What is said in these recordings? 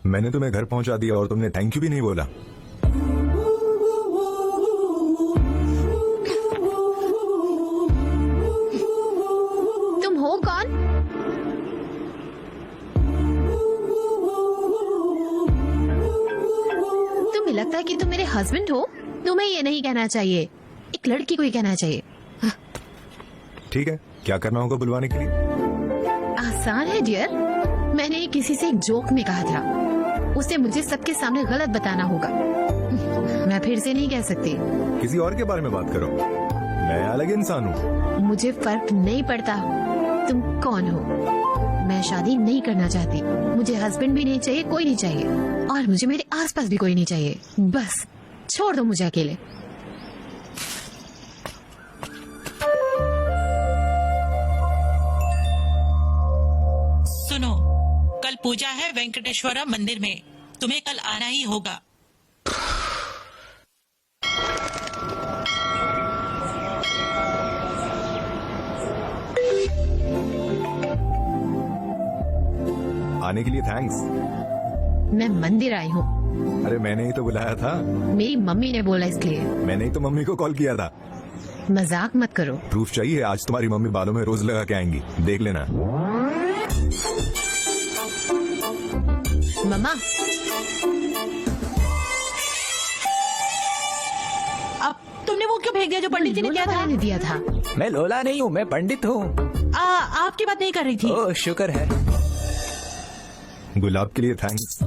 मैंने तुम्हें घर पहुंचा दिया और तुमने थैंक यू भी नहीं बोला। तुम हो कौन? तुम्हें लगता है कि तुम मेरे हस्बैंड हो? तुम्हें ये नहीं कहना चाहिए, एक लड़की को ही कहना चाहिए। ठीक है, क्या करना होगा बुलवाने के लिए? आसान है डियर। मैंने किसी से एक जोक में कहा था, उसे मुझे सबके सामने गलत बताना होगा। मैं फिर से नहीं कह सकती। किसी और के बारे में बात करो, मैं अलग इंसान हूँ। मुझे फर्क नहीं पड़ता तुम कौन हो। मैं शादी नहीं करना चाहती, मुझे हस्बैंड भी नहीं चाहिए, कोई नहीं चाहिए, और मुझे मेरे आसपास भी कोई नहीं चाहिए। बस छोड़ दो मुझे अकेले। सुनो, कल पूजा है वेंकटेश्वरा मंदिर में, तुम्हें कल आना ही होगा। आने के लिए थैंक्स। मैं मंदिर आई हूँ। अरे मैंने ही तो बुलाया था। मेरी मम्मी ने बोला इसलिए। मैंने ही तो मम्मी को कॉल किया था। मजाक मत करो। प्रूफ चाहिए? आज तुम्हारी मम्मी बालों में रोज लगा के आएंगी, देख लेना। मम्मा, अब तुमने वो क्यों भेज दिया जो पंडित जी ने दिया था? मैं लोला नहीं हूँ, मैं पंडित हूँ। आपकी बात नहीं कर रही थी। ओह शुक्र है। गुलाब के लिए थैंक्स।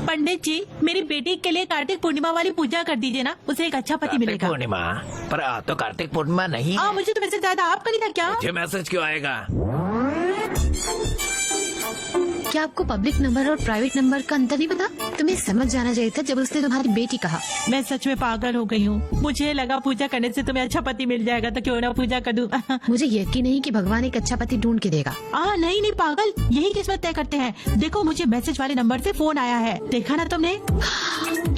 पंडित जी, मेरी बेटी के लिए कार्तिक पूर्णिमा वाली पूजा कर दीजिए ना, उसे एक अच्छा पति मिलेगा। पूर्णिमा? पर आज तो कार्तिक पूर्णिमा नहीं है। मुझे तो मैसेज आया था, आपका नहीं था क्या? मुझे मैसेज क्यों आएगा? क्या आपको पब्लिक नंबर और प्राइवेट नंबर का अंतर नहीं पता? तुम्हें समझ जाना चाहिए था जब उसने तुम्हारी बेटी कहा। मैं सच में पागल हो गई हूँ। मुझे लगा पूजा करने से तुम्हें अच्छा पति मिल जाएगा, तो क्यों ना पूजा कर दूं। मुझे यकीन नहीं कि भगवान एक अच्छा पति ढूंढ के देगा। नहीं पागल, यही किस्मत तय करते हैं। देखो, मुझे मैसेज वाले नंबर से फोन आया है, देखा ना तुमने?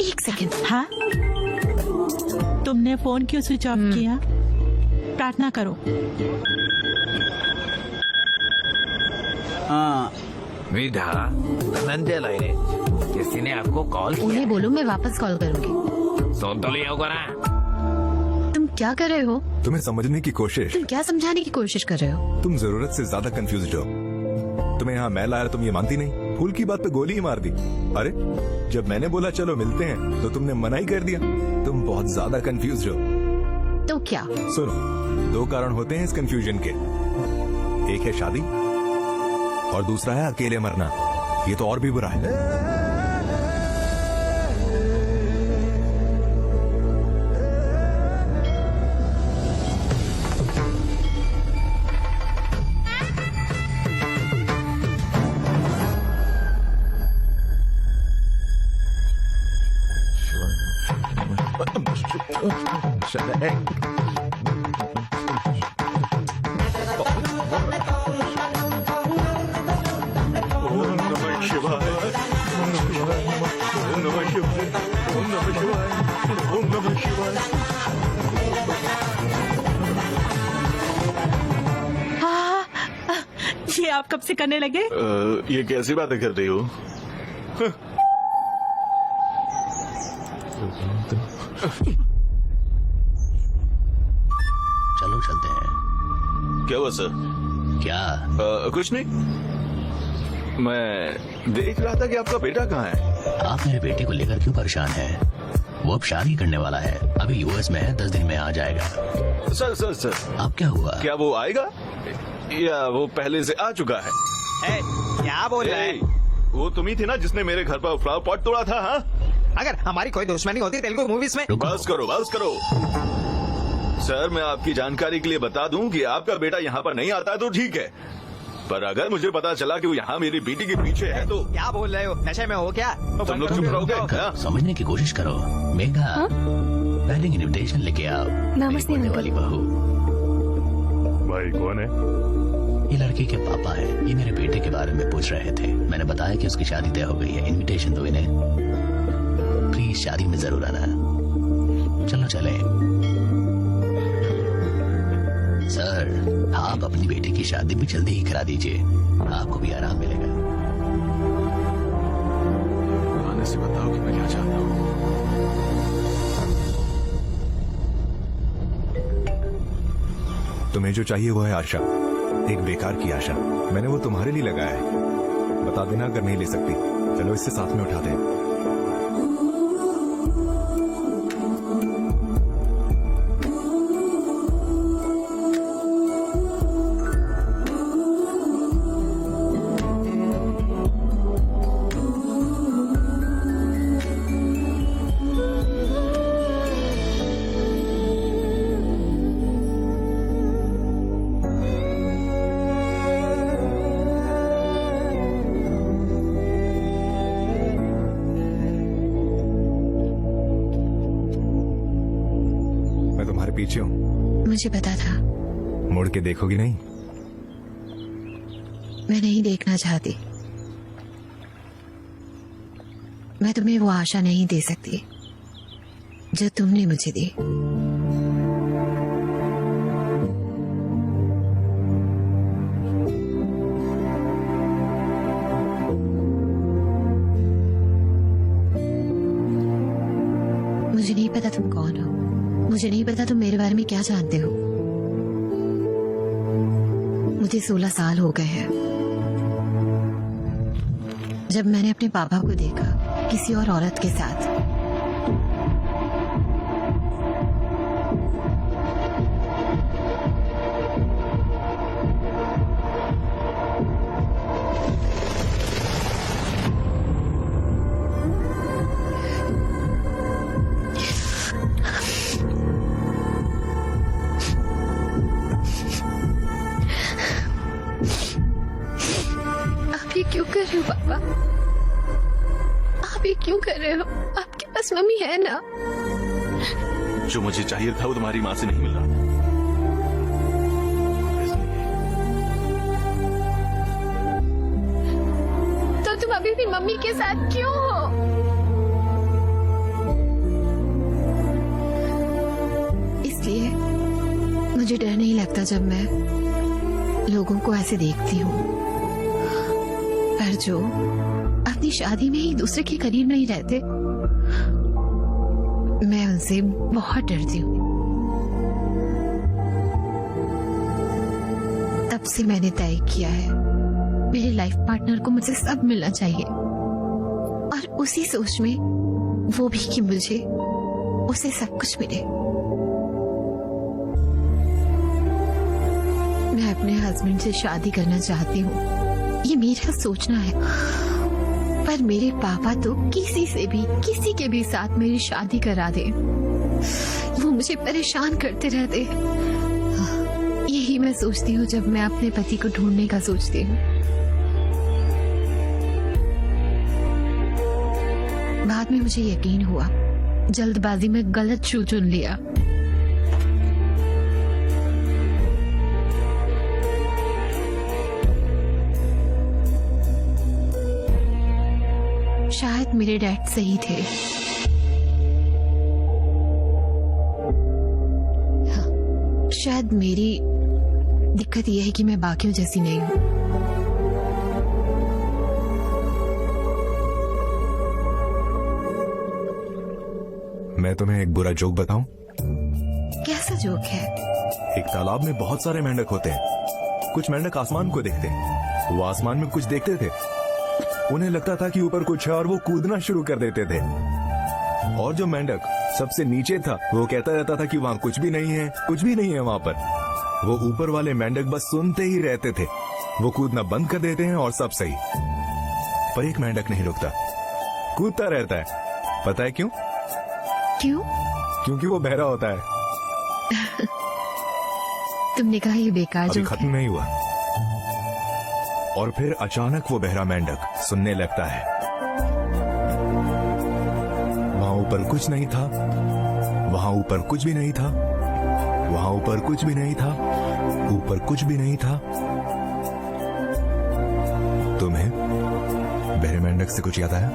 एक सेकंड। हाँ, तुमने फोन क्यों स्विच ऑफ किया? प्रार्थना करो। विधा नंदे किसी ने आपको कॉल किया? उन्हें बोलो मैं वापस कॉल करूंगी। सुन तो लिया होगा ना? तुम क्या कर रहे हो? तुम्हें समझने की कोशिश। तुम क्या समझाने की कोशिश कर रहे हो? तुम जरूरत से ज्यादा कंफ्यूज्ड हो। तुम्हें यहाँ मैं लाया, तुम ये मानती नहीं। फूल की बात पे गोली ही मार दी। अरे जब मैंने बोला चलो मिलते हैं, तो तुमने मना ही कर दिया। तुम बहुत ज्यादा कंफ्यूज्ड हो। तो क्या? सुनो, दो कारण होते हैं इस कंफ्यूजन के। एक है शादी और दूसरा है अकेले मरना। ये तो और भी बुरा है। ये आप कब से करने लगे? ये कैसी बातें कर रही हो? चलो चलते हैं। क्या हुआ सर? क्या? कुछ नहीं। मैं देख रहा था कि आपका बेटा कहाँ है। आप मेरे बेटे को लेकर क्यों परेशान हैं? वो अब शादी करने वाला है, अभी यूएस में है, 10 दिन में आ जाएगा। सर सर सर, अब क्या हुआ? क्या वो आएगा या वो पहले से आ चुका है? क्या बोल रहा है? वो तुम ही थी ना जिसने मेरे घर पर फ्लावर पॉट तोड़ा था? हाँ, अगर हमारी कोई दुश्मनी होती तेलुगु मूवीज में। बस करो बस करो। सर, मैं आपकी जानकारी के लिए बता दूं कि आपका बेटा यहाँ पर नहीं आता तो ठीक है, पर अगर मुझे पता चला कि वो यहाँ मेरी बेटी के पीछे है तो। क्या बोल रहे हो? नशे में हो क्या? तुम लोग चुप रहोगे क्या? समझने की कोशिश करो। मेघा, वेडिंग इनविटेशन लेके आओ। नमस्ते मेरी वाली बहू। भाई कौन है? ये लड़की के पापा है। ये मेरे बेटे के बारे में पूछ रहे थे। मैंने बताया कि उसकी शादी तय हो गई है। इनविटेशन दो इन्हें, प्लीज शादी में जरूर आना। चलो चले। सर, आप अपनी बेटी की शादी भी जल्दी ही करा दीजिए, आपको भी आराम मिलेगा। आने से बताओ कि मैं क्या चाहता हूँ। तुम्हें जो चाहिए वो है आशा, एक बेकार की आशा। मैंने वो तुम्हारे लिए लगाया है। बता देना अगर नहीं ले सकती। चलो इससे साथ में उठाते हैं। मैं तुम्हारे पीछे हूँ। मुझे पता था। मुड़ के देखोगी नहीं? मैं नहीं देखना चाहती। मैं तुम्हें वो आशा नहीं दे सकती जो तुमने मुझे दी। मुझे नहीं पता तुम कौन हो। मुझे नहीं पता तुम मेरे बारे में क्या जानते हो। मुझे 16 साल हो गए हैं जब मैंने अपने पापा को देखा किसी और औरत के साथ। आप ये क्यों कर रहे हो पापा? आप ये क्यों कर रहे हो? आपके पास मम्मी है ना? जो मुझे चाहिए था वो तुम्हारी माँ से नहीं मिल रहा था। तो तुम अभी भी मम्मी के साथ क्यों हो? इसलिए मुझे डर नहीं लगता जब मैं लोगों को ऐसे देखती हूँ, पर जो अपनी शादी में ही दूसरे के करीब नहीं रहते, मैं उनसे बहुत डरती हूँ। तब से मैंने तय किया है मेरे लाइफ पार्टनर को मुझसे सब मिलना चाहिए, और उसी सोच में वो भी कि मुझे उसे सब कुछ मिले। मैं अपने हस्बैंड से शादी करना चाहती हूँ, ये मेरा सोचना है, पर मेरे पापा तो किसी से भी किसी के भी साथ मेरी शादी करा दे। वो मुझे परेशान करते रहते हैं। यही मैं सोचती हूँ जब मैं अपने पति को ढूंढने का सोचती हूँ। बाद में मुझे यकीन हुआ, जल्दबाजी में गलत शू चुन लिया। शायद मेरे डैड सही थे। हाँ, शायद मेरी दिक्कत यह है कि मैं बाकियों जैसी नहीं हूँ। मैं तुम्हें एक बुरा जोक बताऊं? कैसा जोक है? एक तालाब में बहुत सारे मेंढक होते हैं। कुछ मेंढक आसमान को देखते हैं। वो आसमान में कुछ देखते थे। उन्हें लगता था कि ऊपर कुछ है और वो कूदना शुरू कर देते थे। और जो मेंढक सबसे नीचे था वो कहता रहता था कि वहाँ कुछ भी नहीं है, कुछ भी नहीं है वहाँ पर। वो ऊपर वाले मेंढक बस सुनते ही रहते थे। वो कूदना बंद कर देते हैं और सब सही। पर एक मेंढक नहीं रुकता, कूदता रहता है। पता है क्यों? क्यों? क्योंकि वो बहरा होता है। तुमने कहा ये बेकार अभी जोक खत्म है। नहीं हुआ। और फिर अचानक वो बहरा मेंढक सुनने लगता है। वहां ऊपर कुछ नहीं था, वहां ऊपर कुछ भी नहीं था, वहां ऊपर कुछ भी नहीं था, ऊपर कुछ भी नहीं था। तुम्हें बहरे मेंढक से कुछ याद आया?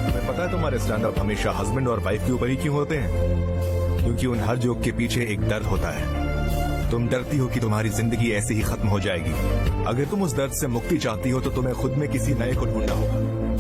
तुम्हें पता है तुम्हारे स्टैंड अप हमेशा हस्बैंड और वाइफ के ऊपर ही क्यों होते हैं? क्योंकि उन हर जोक के पीछे एक दर्द होता है। तुम डरती हो कि तुम्हारी जिंदगी ऐसे ही खत्म हो जाएगी। अगर तुम उस दर्द से मुक्ति चाहती हो तो तुम्हें खुद में किसी नए को ढूंढना होगा।